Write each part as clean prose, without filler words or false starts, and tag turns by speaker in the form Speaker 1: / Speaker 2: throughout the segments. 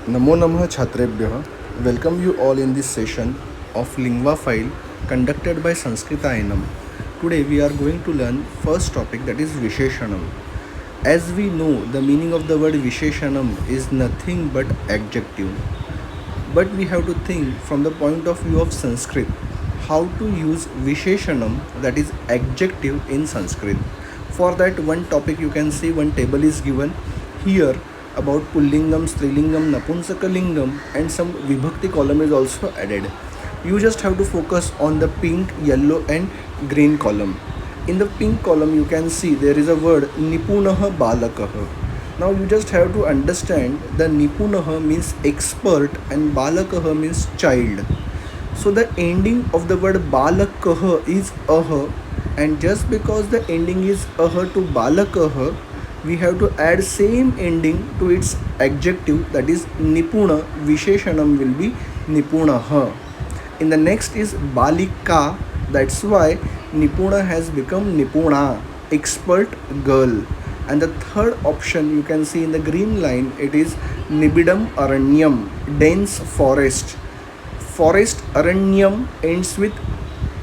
Speaker 1: Namo Namah Chhatrebhyah. Welcome you all in this session of Lingua File conducted by Sanskritayam. Today we are going to learn first topic, that is Visheshanam. As we know, the meaning of the word Visheshanam is nothing but adjective. But we have to think from the point of view of Sanskrit how to use Visheshanam, that is adjective, in Sanskrit. For that one topic you can see one table is given here about Pullingam, Strilingam, Napunsakalingam, and some Vibhakti column is also added. You just have to focus on the pink, yellow and green column. In the pink column you can see there is a word Nipunah Balakah. Now you just have to understand the Nipunah means expert and Balakah means child. So the ending of the word Balakah is aha, and just because the ending is aha to Balakah, we have to add same ending to its adjective, that is Nipuna. Visheshanam will be Nipunah. In the next is Balika, that's why Nipuna has become Nipuna, expert girl. And the third option you can see in the green line, it is Nibidam Aranyam, dense forest. Forest Aranyam ends with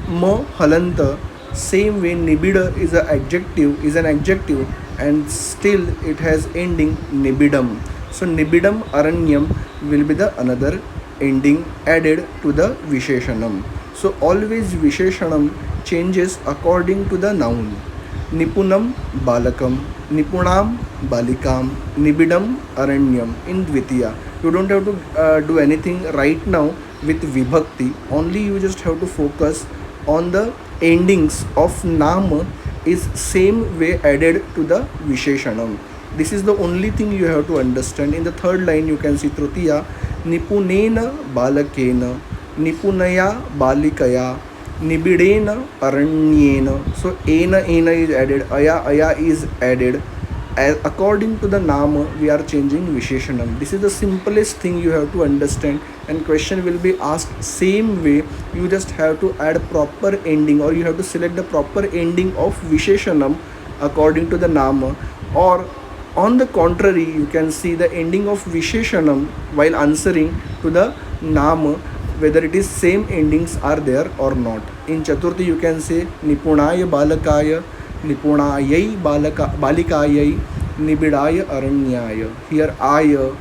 Speaker 1: ma halanta. Same way Nibida is an adjective and still it has ending Nibidam. So Nibidam Aranyam will be the another ending added to the Visheshanam. So always Visheshanam changes according to the noun. Nipunam Balakam, Nipunam Balikam, Nibidam Aranyam in Dvitiya. You don't have to do anything right now with Vibhakti. Only you just have to focus on the endings of Nama is same way added to the Visheshanam. This is the only thing you have to understand. In the third line you can see Trutiya, Nipunena Balakena, Nipunaya Balikaya, Nibidena Aranyena. So ena is added, aya is added. According to the nama we are changing Visheshanam. This is the simplest thing you have to understand, and question will be asked same way. You just have to add proper ending, or you have to select the proper ending of Visheshanam according to the nama, or on the contrary you can see the ending of Visheshanam while answering to the nama, whether it is same endings are there or not. In Chaturthi you can say Nipunaya Balakaya, Nipunayai Balikayai, Nibidaya Aranyaya. Here Aya,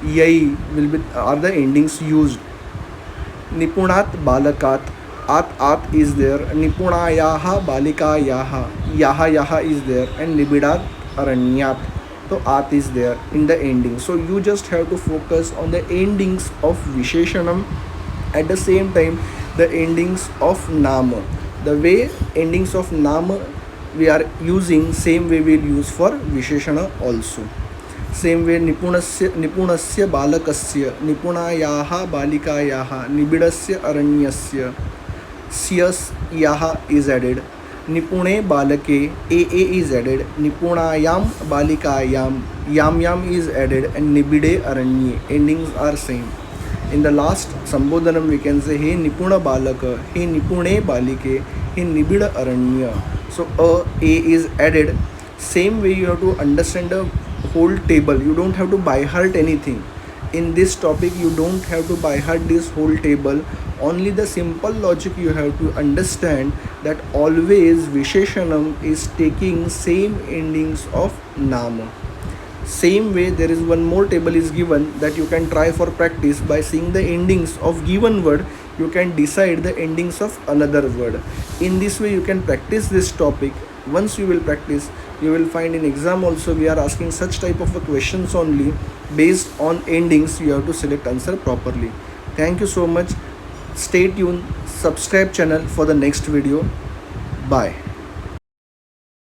Speaker 1: Yai will be are the endings used. Nipunat Balakat, at is there. Nipunayaha Balikayaha, yaha is there, and Nibidat Aranyat. So at is there in the ending. So you just have to focus on the endings of Visheshanam, at the same time the endings of Nama. The way endings of Nama we are using, same way we will use for Visheshana also. Same way Nipunasya Balakasya, Nipunayaha Balikayaha, Nibidasya Aranyasya, Syas Yaha is added. Nipune Balake, A is added. Nipunayam Balikayam, Yam is added, and Nibide Aranye. Endings are same. In the last Sambodhanam we can say He Nipuna Balaka, He Nipune Balike, He Nibida Aranya. So A is added. Same way you have to understand the whole table. You don't have to by heart anything. In this topic you don't have to by heart this whole table. Only the simple logic you have to understand, that always Visheshanam is taking same endings of Nama. Same way there is one more table is given that you can try for practice. By seeing the endings of given word you can decide the endings of another word. In this way you can practice this topic. Once you will practice, you will find in exam also we are asking such type of questions only. Based on endings you have to select answer properly. Thank you so much. Stay tuned, subscribe channel for the next video. Bye.